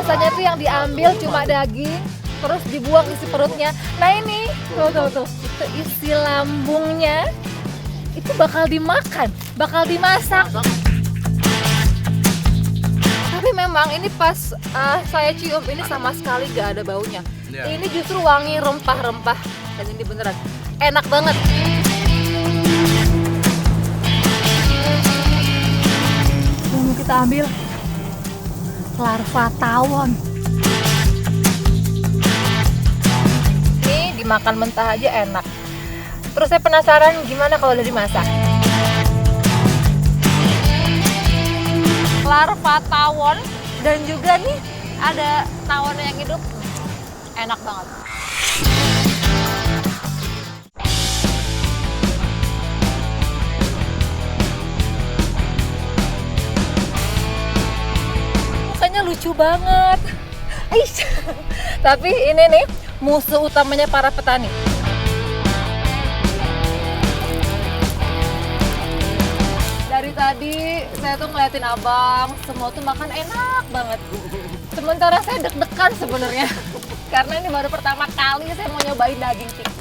biasanya tuh yang diambil cuma daging, terus dibuang isi perutnya. Nah ini, tuh, itu isi lambungnya, itu bakal dimakan, bakal dimasak. Tapi memang ini pas saya cium ini sama sekali gak ada baunya. Ini justru wangi rempah-rempah dan ini beneran enak banget. Yang mau kita ambil larva tawon. Ini dimakan mentah aja enak. Terus saya penasaran gimana kalau udah dimasak. Larva tawon dan juga nih ada tawon yang hidup. Enak banget. Mukanya lucu banget. Aish. Tapi ini nih musuh utamanya para petani. Dari tadi saya tuh ngeliatin abang, semua tuh makan enak banget. Sementara saya deg-degan sebenarnya. Karena ini baru pertama kali saya mau nyobain daging tikus.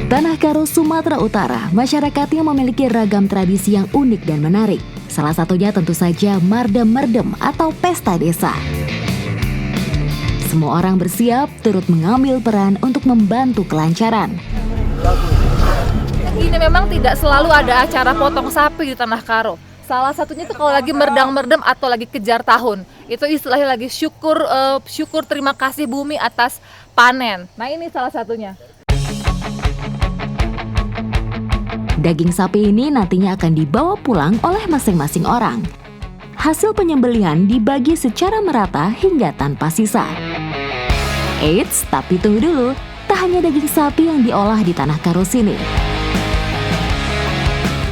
Tanah Karo, Sumatera Utara, masyarakatnya memiliki ragam tradisi yang unik dan menarik. Salah satunya tentu saja Mardem-Merdem atau pesta desa. Semua orang bersiap turut mengambil peran untuk membantu kelancaran. Ini memang tidak selalu ada acara potong sapi di Tanah Karo. Salah satunya itu kalau lagi merdang-merdem atau lagi kejar tahun. Itu istilahnya lagi syukur terima kasih bumi atas panen. Nah ini salah satunya. Daging sapi ini nantinya akan dibawa pulang oleh masing-masing orang. Hasil penyembelihan dibagi secara merata hingga tanpa sisa. Eits, tapi tunggu dulu, tak hanya daging sapi yang diolah di Tanah Karo sini.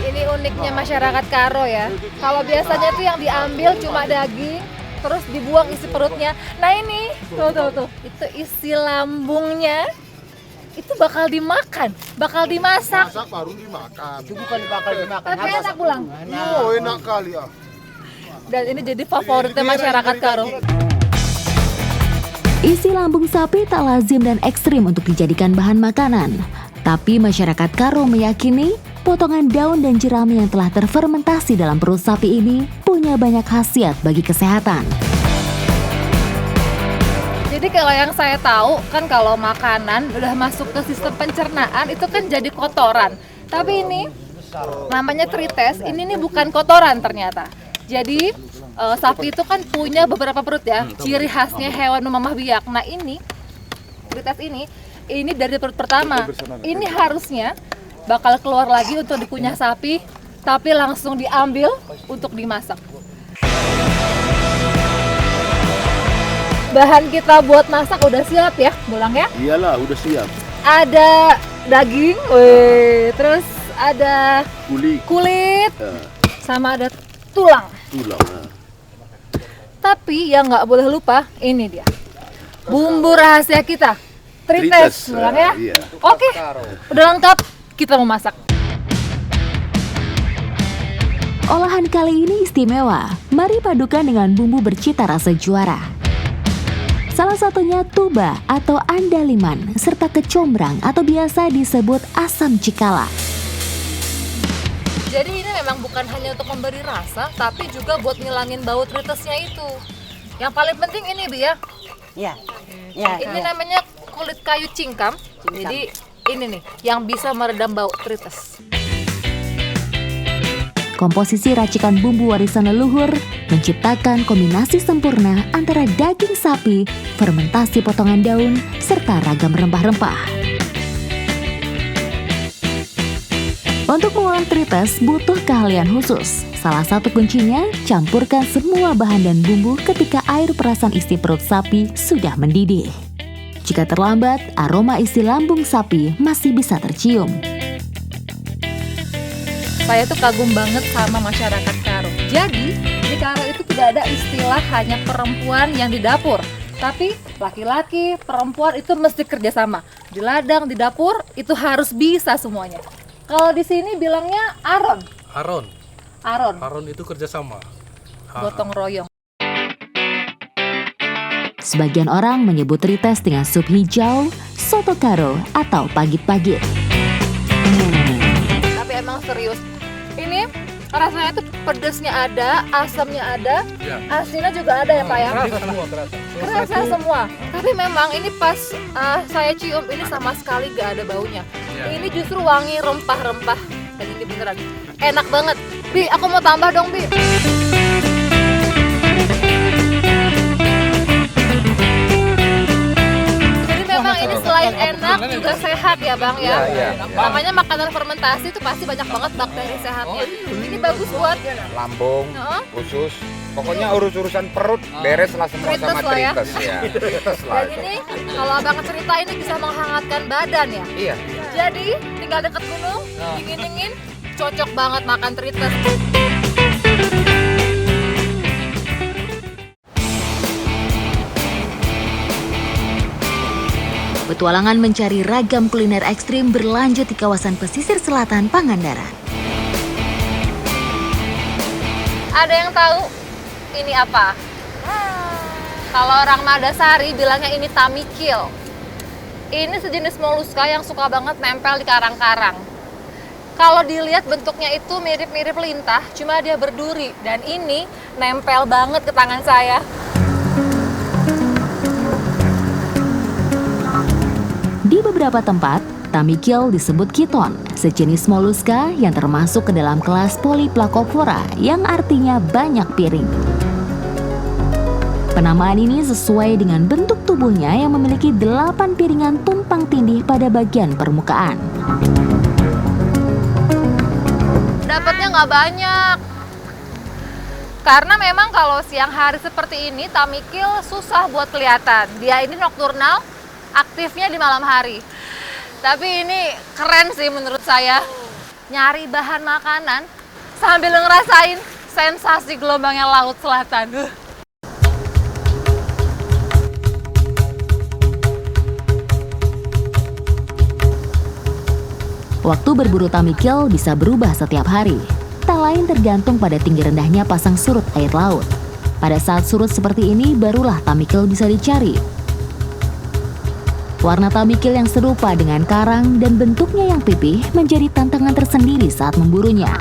Ini uniknya masyarakat Karo ya. Kalau biasanya tuh yang diambil cuma daging, terus dibuang isi perutnya. Nah ini, tuh, itu isi lambungnya. Itu bakal dimakan, bakal dimasak. Masak baru dimakan. Itu bukan bakal dimakan. Tapi enak pulang. Oh, enak kali ya. Dan ini jadi favoritnya masyarakat Karo. Isi lambung sapi tak lazim dan ekstrim untuk dijadikan bahan makanan. Tapi masyarakat Karo meyakini potongan daun dan jerami yang telah terfermentasi dalam perut sapi ini punya banyak khasiat bagi kesehatan. Jadi kalau yang saya tahu kan kalau makanan udah masuk ke sistem pencernaan itu kan jadi kotoran. Tapi ini namanya trites, ini nih bukan kotoran ternyata. Jadi sapi itu kan punya beberapa perut ya, ciri khasnya hewan memamah biak. Nah ini trites ini dari perut pertama. Ini harusnya bakal keluar lagi untuk dikunyah sapi, tapi langsung diambil untuk dimasak. Bahan kita buat masak udah siap ya, Bulang ya? Iyalah, udah siap. Ada daging, terus ada kulit, sama ada tulang. Tapi yang nggak boleh lupa, ini dia bumbu rahasia kita, trites, Bulang ya? Iya. Oke, udah lengkap, kita mau masak. Olahan kali ini istimewa, mari padukan dengan bumbu bercita rasa juara. Salah satunya tuba atau andaliman, serta kecombrang atau biasa disebut asam cikala. Jadi ini memang bukan hanya untuk memberi rasa, tapi juga buat ngilangin bau tritesnya itu. Yang paling penting ini, Bi ya. Iya. Ini namanya kulit kayu cingkam. Jadi ini nih yang bisa meredam bau trites. Komposisi racikan bumbu warisan leluhur menciptakan kombinasi sempurna antara daging sapi, fermentasi potongan daun, serta ragam rempah-rempah. Untuk mengolah trites butuh keahlian khusus. Salah satu kuncinya, campurkan semua bahan dan bumbu ketika air perasan isi perut sapi sudah mendidih. Jika terlambat, aroma isi lambung sapi masih bisa tercium. Saya tuh kagum banget sama masyarakat Karo. Jadi, di Karo itu tidak ada istilah hanya perempuan yang di dapur. Tapi laki-laki, perempuan itu mesti kerjasama. Di ladang, di dapur, itu harus bisa semuanya. Kalau di sini bilangnya aron. Aron itu kerjasama. Gotong royong. Sebagian orang menyebut trites dengan sup hijau, soto Karo, atau pagit-pagit. Tapi emang serius. Ini rasanya tuh pedesnya ada, asamnya ada, Ya. asinnya juga ada ya Pak ya? Kerasa semua. Tapi memang ini pas saya cium ini sama sekali gak ada baunya. Ya. Ini justru wangi rempah-rempah. Dan ini beneran enak banget. Bi, aku mau tambah dong Bi. Jadi memang ini selain enak juga sehat ya Bang ya. Namanya makanan fermentasi itu pasti banyak banget bakteri sehatnya. Ini bagus buat lambung, Heeh. usus, pokoknya urusan perut beres lah semua Trites sama lah ya. trites ya. Trites lah. dan ini kalau Abang cerita ini bisa menghangatkan badan ya. Iya. Jadi tinggal deket gunung, dingin-dingin, cocok banget makan trites. Petualangan mencari ragam kuliner ekstrim berlanjut di kawasan pesisir selatan Pangandaran. Ada yang tahu ini apa? Kalau orang Madasari bilangnya ini tamikil. Ini sejenis moluska yang suka banget nempel di karang-karang. Kalau dilihat bentuknya itu mirip-mirip lintah, cuma dia berduri. Dan ini nempel banget ke tangan saya. Di beberapa tempat, tamikil disebut kiton, sejenis moluska yang termasuk ke dalam kelas Polyplacophora yang artinya banyak piring. Penamaan ini sesuai dengan bentuk tubuhnya yang memiliki 8 piringan tumpang tindih pada bagian permukaan. Dapatnya nggak banyak. Karena memang kalau siang hari seperti ini, tamikil susah buat kelihatan. Dia ini nokturnal, aktifnya di malam hari. Tapi ini keren sih menurut saya. Nyari bahan makanan sambil ngerasain sensasi gelombangnya laut selatan. Waktu berburu tamikil bisa berubah setiap hari. Tak lain tergantung pada tinggi rendahnya pasang surut air laut. Pada saat surut seperti ini, barulah tamikil bisa dicari. Warna tamikil yang serupa dengan karang dan bentuknya yang pipih menjadi tantangan tersendiri saat memburunya.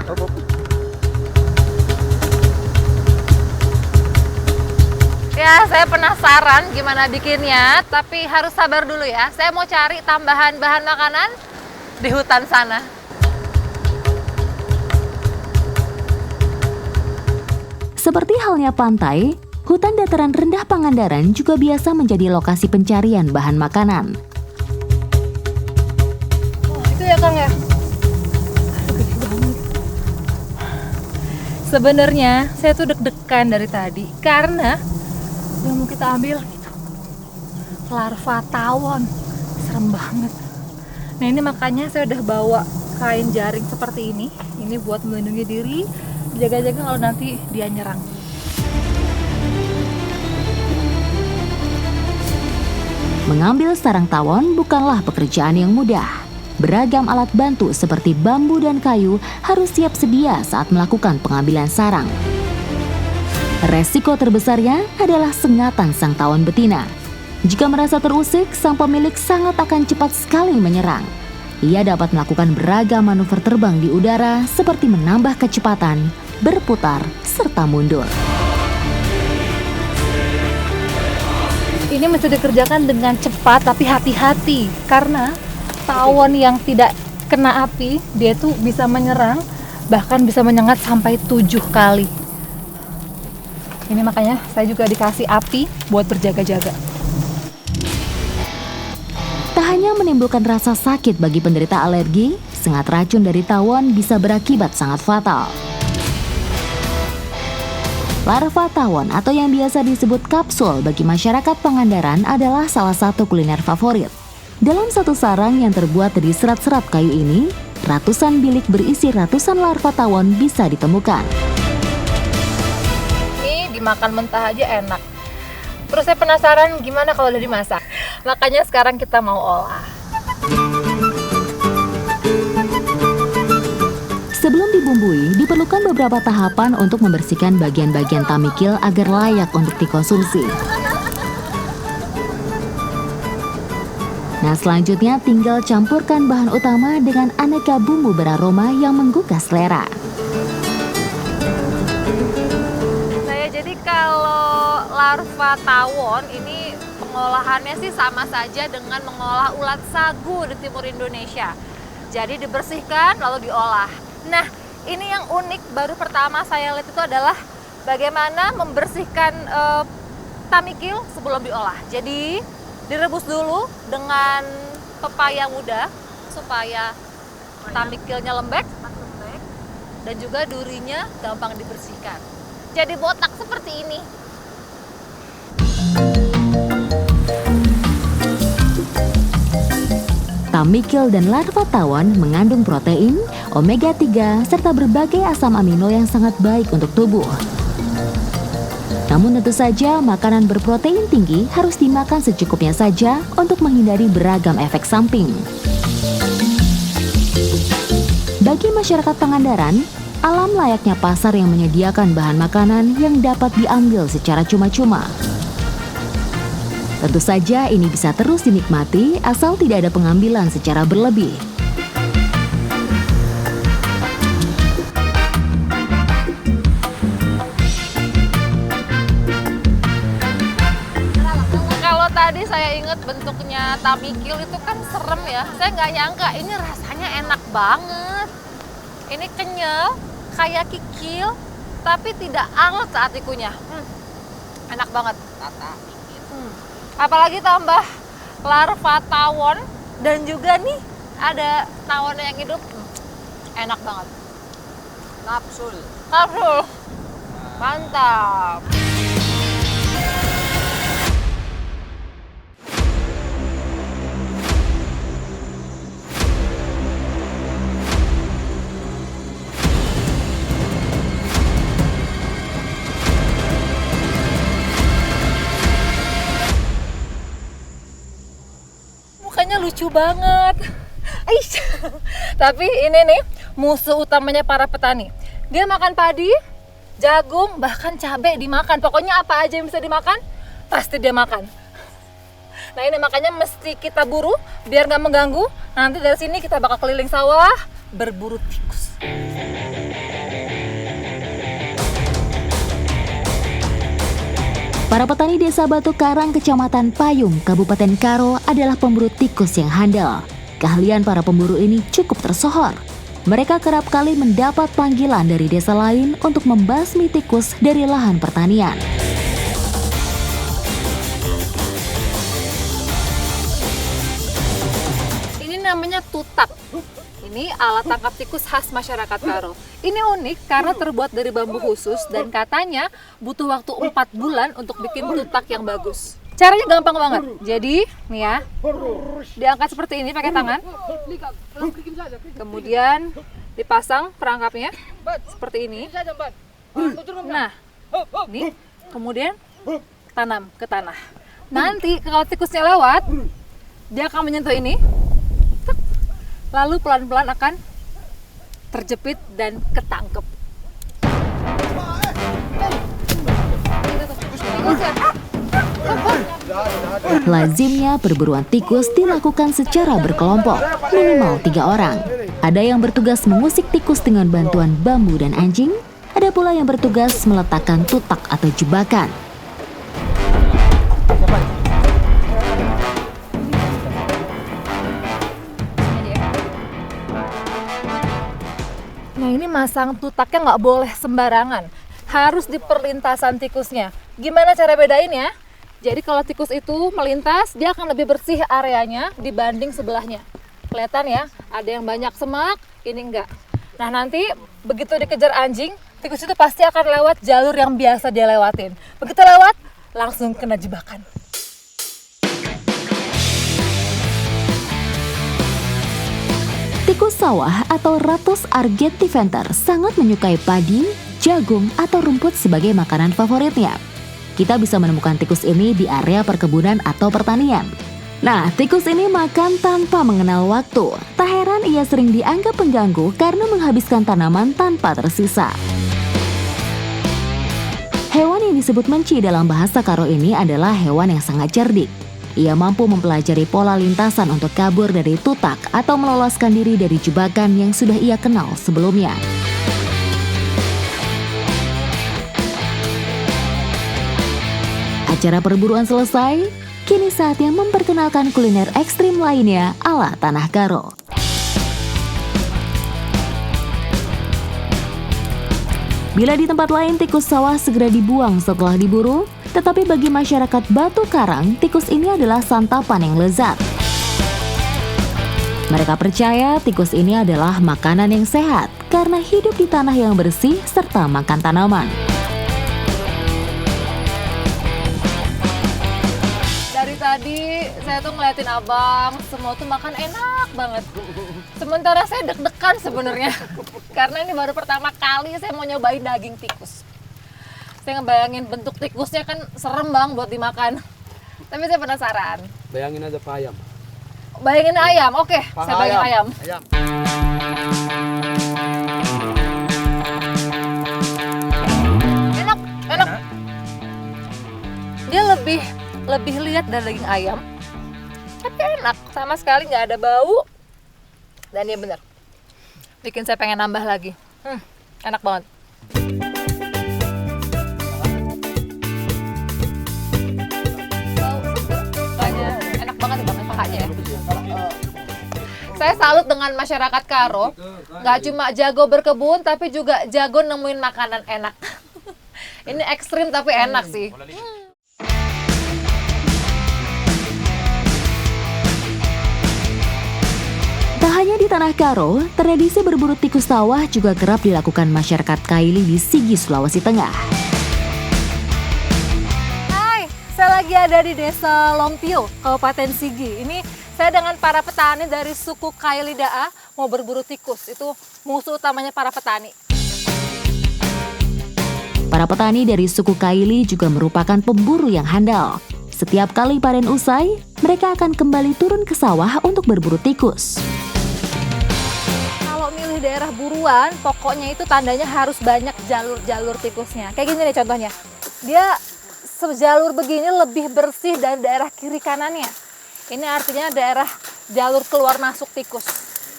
Ya, saya penasaran gimana bikinnya, tapi harus sabar dulu ya. Saya mau cari tambahan bahan makanan di hutan sana. Seperti halnya pantai, hutan dataran rendah Pangandaran juga biasa menjadi lokasi pencarian bahan makanan. Oh, itu ya Kang ya? Aduh, gede banget. Sebenarnya saya tuh deg-degan dari tadi karena yang mau kita ambil gitu. Larva tawon. Serem banget. Nah, ini makanya saya udah bawa kain jaring seperti ini. Ini buat melindungi diri, jaga-jaga kalau nanti dia nyerang. Mengambil sarang tawon bukanlah pekerjaan yang mudah. Beragam alat bantu seperti bambu dan kayu harus siap sedia saat melakukan pengambilan sarang. Resiko terbesarnya adalah sengatan sang tawon betina. Jika merasa terusik, sang pemilik sangat akan cepat sekali menyerang. Ia dapat melakukan beragam manuver terbang di udara seperti menambah kecepatan, berputar, serta mundur. Ini mesti dikerjakan dengan cepat tapi hati-hati karena tawon yang tidak kena api dia tuh bisa menyerang, bahkan bisa menyengat sampai 7 kali. Ini makanya saya juga dikasih api buat berjaga-jaga. Tak hanya menimbulkan rasa sakit bagi penderita alergi, sengat racun dari tawon bisa berakibat sangat fatal. Larva tawon atau yang biasa disebut kapsul bagi masyarakat Pangandaran adalah salah satu kuliner favorit. Dalam satu sarang yang terbuat dari serat-serat kayu ini, ratusan bilik berisi ratusan larva tawon bisa ditemukan. Ini dimakan mentah aja enak. Terus saya penasaran gimana kalau udah dimasak. Makanya sekarang kita mau olah. Sebelum dibumbui, diperlukan beberapa tahapan untuk membersihkan bagian-bagian tamikil agar layak untuk dikonsumsi. Nah, selanjutnya tinggal campurkan bahan utama dengan aneka bumbu beraroma yang menggugah selera. Jadi kalau larva tawon ini pengolahannya sih sama saja dengan mengolah ulat sagu di timur Indonesia. Jadi dibersihkan lalu diolah. Nah, ini yang unik baru pertama saya lihat itu adalah bagaimana membersihkan tamikil sebelum diolah. Jadi direbus dulu dengan pepaya muda supaya tamikilnya lembek dan juga durinya gampang dibersihkan. Jadi botak seperti ini. Tamikil dan larva tawon mengandung protein, omega 3, serta berbagai asam amino yang sangat baik untuk tubuh. Namun tentu saja makanan berprotein tinggi harus dimakan secukupnya saja untuk menghindari beragam efek samping. Bagi masyarakat Pangandaran, alam layaknya pasar yang menyediakan bahan makanan yang dapat diambil secara cuma-cuma. Tentu saja ini bisa terus dinikmati asal tidak ada pengambilan secara berlebih. Kalau tadi saya ingat bentuknya tamikil itu kan serem ya. Saya nggak nyangka ini rasanya enak banget. Ini kenyal, kayak kikil, tapi tidak anget saat dikunyah. Enak banget. Apalagi tambah larva tawon dan juga nih ada tawon yang hidup. Enak banget. Kapsul. Mantap. Lucu banget. Aish. Tapi ini nih musuh utamanya para petani. Dia makan padi, jagung, bahkan cabai dimakan. Pokoknya apa aja yang bisa dimakan, pasti dia makan. Nah ini makanya mesti kita buru biar nggak mengganggu. Nanti dari sini kita bakal keliling sawah berburu tikus. Para petani desa Batu Karang, Kecamatan Payung, Kabupaten Karo adalah pemburu tikus yang handal. Keahlian para pemburu ini cukup tersohor. Mereka kerap kali mendapat panggilan dari desa lain untuk membasmi tikus dari lahan pertanian. Ini namanya tutak. Ini alat tangkap tikus khas masyarakat Karo. Ini unik karena terbuat dari bambu khusus dan katanya butuh waktu 4 bulan untuk bikin tutak yang bagus. Caranya gampang banget. Jadi, nih ya, diangkat seperti ini pakai tangan. Kemudian dipasang perangkapnya seperti ini. Nah, ini kemudian tanam ke tanah. Nanti kalau tikusnya lewat, dia akan menyentuh ini. Lalu pelan-pelan akan terjepit dan ketangkep. Lazimnya perburuan tikus dilakukan secara berkelompok, minimal 3 orang. Ada yang bertugas mengusik tikus dengan bantuan bambu dan anjing, ada pula yang bertugas meletakkan tutak atau jebakan. Nah ini masang tutaknya nggak boleh sembarangan, harus di perlintasan tikusnya. Gimana cara bedainnya? Jadi kalau tikus itu melintas, dia akan lebih bersih areanya dibanding sebelahnya. Kelihatan ya, ada yang banyak semak, ini enggak. Nah nanti begitu dikejar anjing, tikus itu pasti akan lewat jalur yang biasa dia lewatin. Begitu lewat, langsung kena jebakan. Tikus sawah atau Rattus argentiventer sangat menyukai padi, jagung, atau rumput sebagai makanan favoritnya. Kita bisa menemukan tikus ini di area perkebunan atau pertanian. Nah, tikus ini makan tanpa mengenal waktu. Tak heran ia sering dianggap pengganggu karena menghabiskan tanaman tanpa tersisa. Hewan yang disebut menci dalam bahasa Karo ini adalah hewan yang sangat cerdik. Ia mampu mempelajari pola lintasan untuk kabur dari tutak atau meloloskan diri dari jebakan yang sudah ia kenal sebelumnya. Acara perburuan selesai, kini saatnya memperkenalkan kuliner ekstrim lainnya ala Tanah Karo. Bila di tempat lain tikus sawah segera dibuang setelah diburu, tetapi bagi masyarakat Batu Karang, tikus ini adalah santapan yang lezat. Mereka percaya tikus ini adalah makanan yang sehat karena hidup di tanah yang bersih serta makan tanaman. Dari tadi saya tuh ngeliatin abang, semua tuh makan enak banget. Sementara saya deg-degan sebenarnya, karena ini baru pertama kali saya mau nyobain daging tikus. Saya ngebayangin bentuk tikusnya kan serem bang buat dimakan. Tapi saya penasaran. Bayangin aja Pak ayam. Bayangin ayam, oke. Saya bayangin ayam. Enak, enak. Dia lebih lihat dari daging ayam. Tapi enak, sama sekali nggak ada bau. Dan dia bener, bikin saya pengen nambah lagi. Enak banget. Enak banget nih banget pakainya ya. Saya salut dengan masyarakat Karo. Nggak cuma jago berkebun, tapi juga jago nemuin makanan enak. Ini ekstrim tapi enak sih. Tak hanya di Tanah Karo, tradisi berburu tikus sawah juga kerap dilakukan masyarakat Kaili di Sigi, Sulawesi Tengah. Hai, saya lagi ada di Desa Lompio, Kabupaten Sigi. Ini saya dengan para petani dari suku Kaili Da'a mau berburu tikus. Itu musuh utamanya para petani. Para petani dari suku Kaili juga merupakan pemburu yang handal. Setiap kali panen usai, mereka akan kembali turun ke sawah untuk berburu tikus. Daerah buruan, pokoknya itu tandanya harus banyak jalur-jalur tikusnya. Kayak gini nih contohnya. Dia sejalur begini lebih bersih dari daerah kiri kanannya. Ini artinya daerah jalur keluar masuk tikus.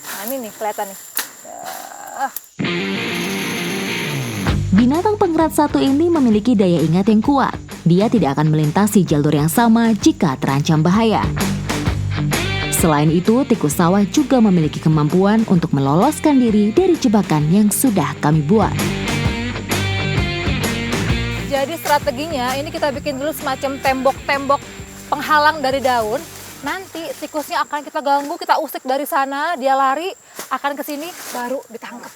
Nah ini nih kelihatan nih. Binatang pengerat satu ini memiliki daya ingat yang kuat. Dia tidak akan melintasi jalur yang sama jika terancam bahaya. Selain itu, tikus sawah juga memiliki kemampuan untuk meloloskan diri dari jebakan yang sudah kami buat. Jadi strateginya ini kita bikin dulu semacam tembok-tembok penghalang dari daun. Nanti tikusnya akan kita ganggu, kita usik dari sana, dia lari, akan ke sini, baru ditangkap.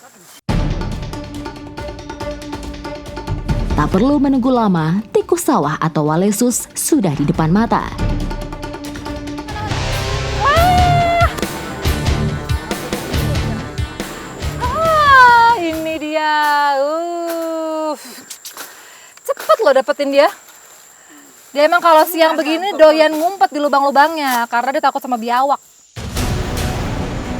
Tak perlu menunggu lama, tikus sawah atau walesus sudah di depan mata. Cepet loh dapetin dia. Dia emang kalau siang begini doyan ngumpet di lubang-lubangnya karena dia takut sama biawak.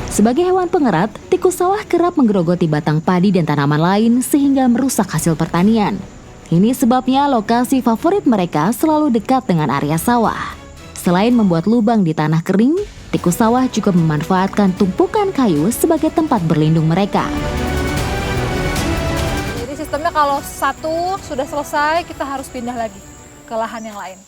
Sebagai hewan pengerat, tikus sawah kerap menggerogoti batang padi dan tanaman lain sehingga merusak hasil pertanian. Ini sebabnya lokasi favorit mereka selalu dekat dengan area sawah. Selain membuat lubang di tanah kering, tikus sawah juga memanfaatkan tumpukan kayu sebagai tempat berlindung mereka. Sistemnya kalau satu sudah selesai, kita harus pindah lagi ke lahan yang lain.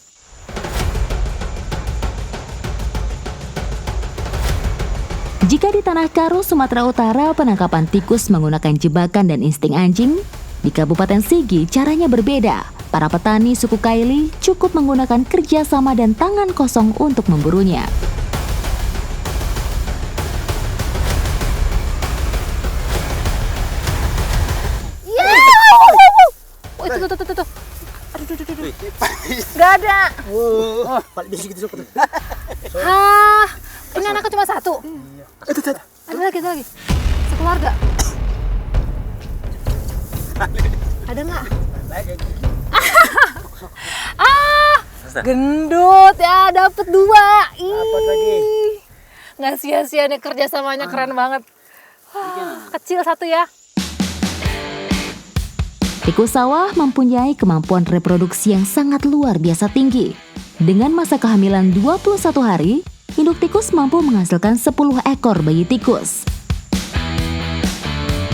Jika di Tanah Karo, Sumatera Utara, penangkapan tikus menggunakan jebakan dan insting anjing, di Kabupaten Sigi caranya berbeda. Para petani suku Kaili cukup menggunakan kerjasama dan tangan kosong untuk memburunya. Nggak ada. Paling basic gitu. Hah, ini anaknya cuma satu. Ada lagi. Sekeluarga. Ada nggak? Gendut ya, dapet 2. Dapat lagi. Nggak sia-sia nih kerjasamanya, keren banget. Kecil satu ya. Tikus sawah mempunyai kemampuan reproduksi yang sangat luar biasa tinggi. Dengan masa kehamilan 21 hari, induk tikus mampu menghasilkan 10 ekor bayi tikus.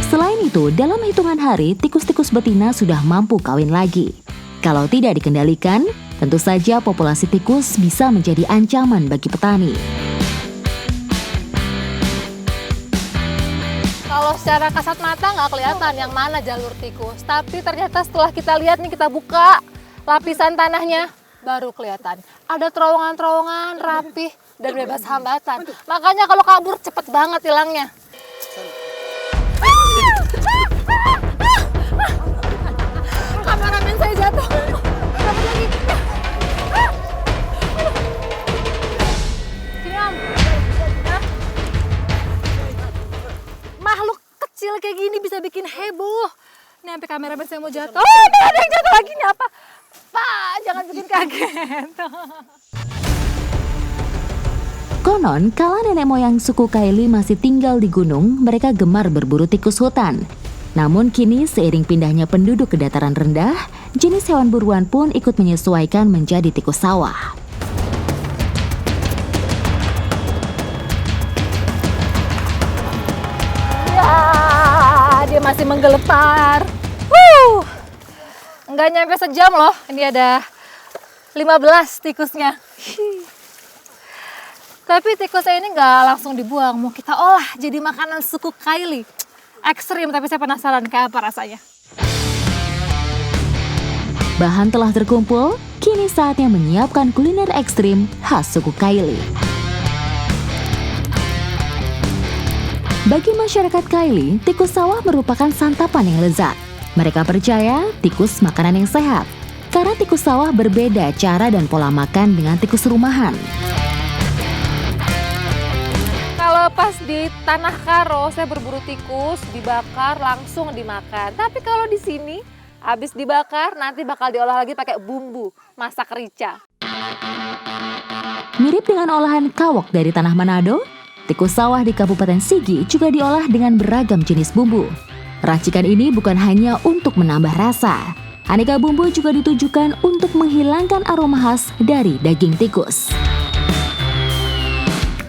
Selain itu, dalam hitungan hari, tikus-tikus betina sudah mampu kawin lagi. Kalau tidak dikendalikan, tentu saja populasi tikus bisa menjadi ancaman bagi petani. Kalau secara kasat mata nggak kelihatan yang mana jalur tikus. Tapi ternyata setelah kita lihat nih, kita buka lapisan tanahnya, baru kelihatan. Ada terowongan-terowongan rapih dan bebas hambatan. Makanya kalau kabur cepet banget hilangnya. Kameramen saya jatuh. Dapat lagi. Sini Om. Hah? Makhluk kecil kayak gini bisa bikin heboh. Nih sampai kameramen saya mau jatuh. Oh, ini ada yang jatuh lagi nih apa? Pak, jangan bikin kaget. Konon, kala nenek moyang suku Kaili masih tinggal di gunung, mereka gemar berburu tikus hutan. Namun kini seiring pindahnya penduduk ke dataran rendah, jenis hewan buruan pun ikut menyesuaikan menjadi tikus sawah. Ya, dia masih menggelepar. Nggak nyampe sejam loh, ini ada 15 tikusnya. Tapi tikusnya ini nggak langsung dibuang, mau kita olah jadi makanan suku Kaili. Ekstrim, tapi saya penasaran kayak apa rasanya. Bahan telah terkumpul, kini saatnya menyiapkan kuliner ekstrim khas suku Kaili. Bagi masyarakat Kaili, tikus sawah merupakan santapan yang lezat. Mereka percaya tikus makanan yang sehat, karena tikus sawah berbeda cara dan pola makan dengan tikus rumahan. Kalau pas di Tanah Karo, saya berburu tikus, dibakar, langsung dimakan. Tapi kalau di sini, habis dibakar, nanti bakal diolah lagi pakai bumbu, masak rica. Mirip dengan olahan kawok dari tanah Manado, tikus sawah di Kabupaten Sigi juga diolah dengan beragam jenis bumbu. Racikan ini bukan hanya untuk menambah rasa. Aneka bumbu juga ditujukan untuk menghilangkan aroma khas dari daging tikus.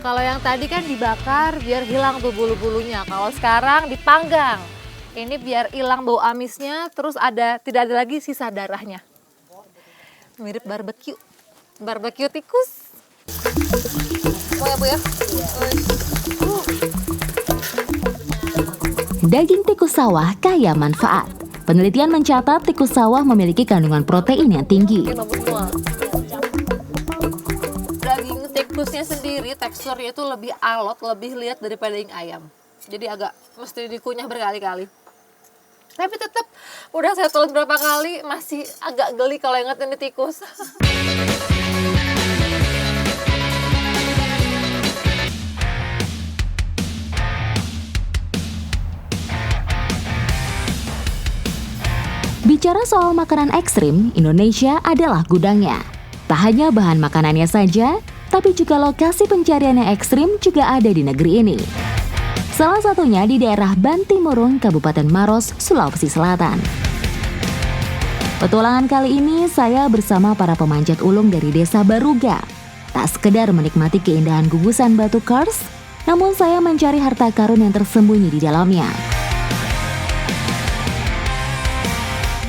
Kalau yang tadi kan dibakar biar hilang tuh bulu-bulunya. Kalau sekarang dipanggang. Ini biar hilang bau amisnya, terus tidak ada lagi sisa darahnya. Mirip barbeque. Barbeque tikus. Mau ya Bu ya? Daging tikus sawah kaya manfaat. Penelitian mencatat tikus sawah memiliki kandungan protein yang tinggi. Daging tikusnya sendiri teksturnya itu lebih alot, lebih liat daripada daging ayam. Jadi agak mesti dikunyah berkali-kali. Tapi tetap udah saya telan berapa kali masih agak geli kalau inget ini tikus. Bicara soal makanan ekstrim, Indonesia adalah gudangnya. Tak hanya bahan makanannya saja, tapi juga lokasi pencarian yang ekstrim juga ada di negeri ini. Salah satunya di daerah Bantimurung, Kabupaten Maros, Sulawesi Selatan. Petualangan kali ini saya bersama para pemanjat ulung dari Desa Baruga. Tak sekedar menikmati keindahan gugusan batu kars, namun saya mencari harta karun yang tersembunyi di dalamnya.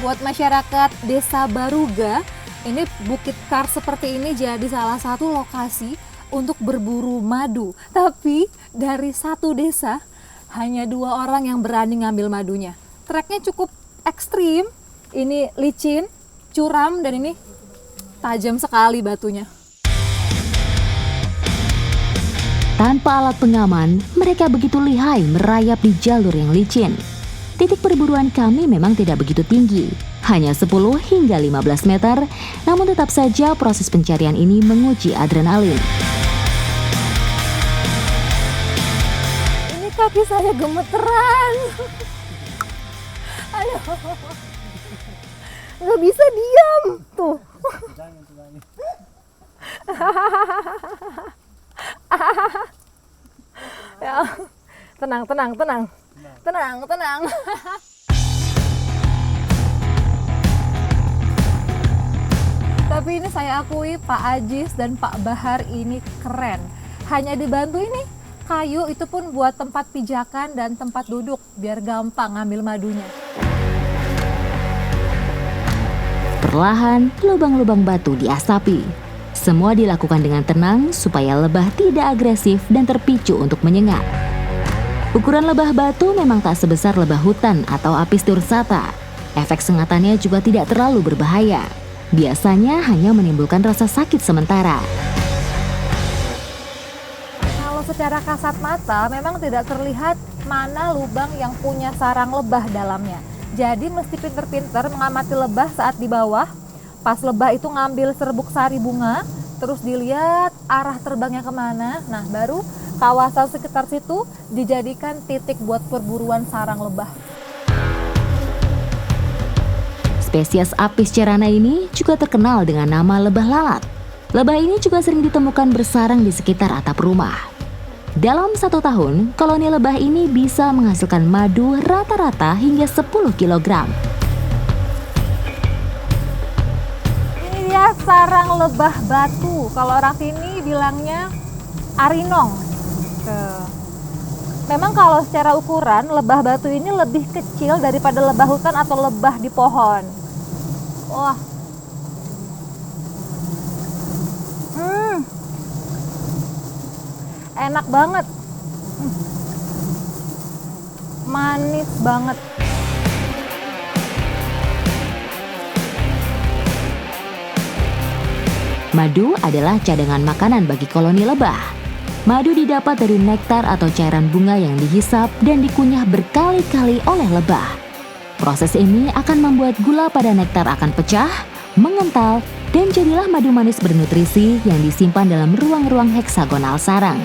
Buat masyarakat Desa Baruga, ini bukit kars seperti ini jadi salah satu lokasi untuk berburu madu. Tapi dari satu desa, hanya 2 orang yang berani ngambil madunya. Treknya cukup ekstrim, ini licin, curam, dan ini tajam sekali batunya. Tanpa alat pengaman, mereka begitu lihai merayap di jalur yang licin. Titik perburuan kami memang tidak begitu tinggi, hanya 10 hingga 15 meter, namun tetap saja proses pencarian ini menguji adrenalin. Ini kaki saya gemeteran. Aduh. Nggak bisa diam. Tuh. Ya, tenang. Tapi ini saya akui Pak Ajis dan Pak Bahar ini keren. Hanya dibantu ini kayu, itu pun buat tempat pijakan dan tempat duduk biar gampang ngambil madunya. Perlahan, lubang-lubang batu diasapi. Semua dilakukan dengan tenang supaya lebah tidak agresif dan terpicu untuk menyengat. Ukuran lebah batu memang tak sebesar lebah hutan atau Apis dorsata. Efek sengatannya juga tidak terlalu berbahaya. Biasanya hanya menimbulkan rasa sakit sementara. Kalau secara kasat mata memang tidak terlihat mana lubang yang punya sarang lebah dalamnya. Jadi mesti pinter-pinter mengamati lebah saat di bawah. Pas lebah itu ngambil serbuk sari bunga, terus dilihat arah terbangnya kemana. Nah, baru kawasan sekitar situ dijadikan titik buat perburuan sarang lebah. Spesies Apis cerana ini juga terkenal dengan nama lebah lalat. Lebah ini juga sering ditemukan bersarang di sekitar atap rumah. Dalam 1 tahun, koloni lebah ini bisa menghasilkan madu rata-rata hingga 10 kg. Ini dia sarang lebah batu. Kalau orang sini bilangnya arinong. Memang kalau secara ukuran lebah batu ini lebih kecil daripada lebah hutan atau lebah di pohon. Wah. Enak banget. Manis banget. Madu adalah cadangan makanan bagi koloni lebah. Madu didapat dari nektar atau cairan bunga yang dihisap dan dikunyah berkali-kali oleh lebah. Proses ini akan membuat gula pada nektar akan pecah, mengental, dan jadilah madu manis bernutrisi yang disimpan dalam ruang-ruang heksagonal sarang.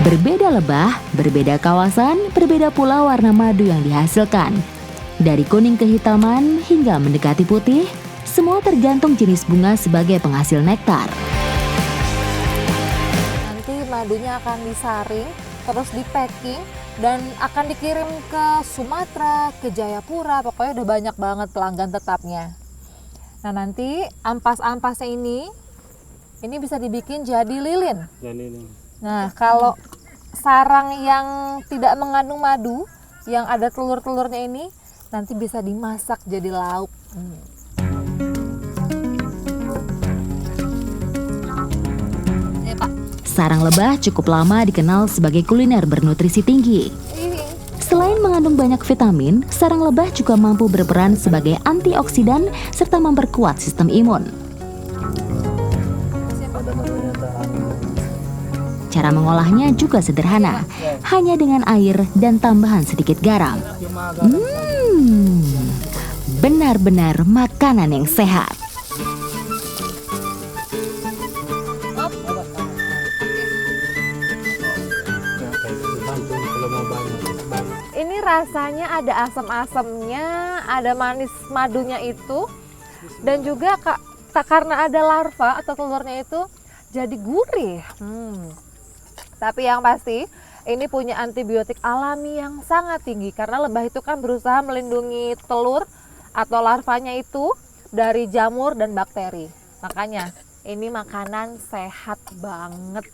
Berbeda lebah, berbeda kawasan, berbeda pula warna madu yang dihasilkan. Dari kuning kehitaman hingga mendekati putih, semua tergantung jenis bunga sebagai penghasil nektar. Nanti madunya akan disaring, terus di packing, dan akan dikirim ke Sumatera, ke Jayapura, pokoknya udah banyak banget pelanggan tetapnya. Nah, nanti ampas-ampasnya ini bisa dibikin jadi lilin. Nah, kalau sarang yang tidak mengandung madu, yang ada telur-telurnya ini, nanti bisa dimasak jadi lauk. Pak. Sarang lebah cukup lama dikenal sebagai kuliner bernutrisi tinggi. Selain mengandung banyak vitamin, sarang lebah juga mampu berperan sebagai antioksidan serta memperkuat sistem imun. Cara mengolahnya juga sederhana, hanya dengan air dan tambahan sedikit garam. Benar-benar makanan yang sehat. Ini rasanya ada asam-asamnya, ada manis madunya itu, dan juga karena ada larva atau telurnya itu jadi gurih. Tapi yang pasti ini punya antibiotik alami yang sangat tinggi karena lebah itu kan berusaha melindungi telur atau larvanya itu dari jamur dan bakteri. Makanya ini makanan sehat banget.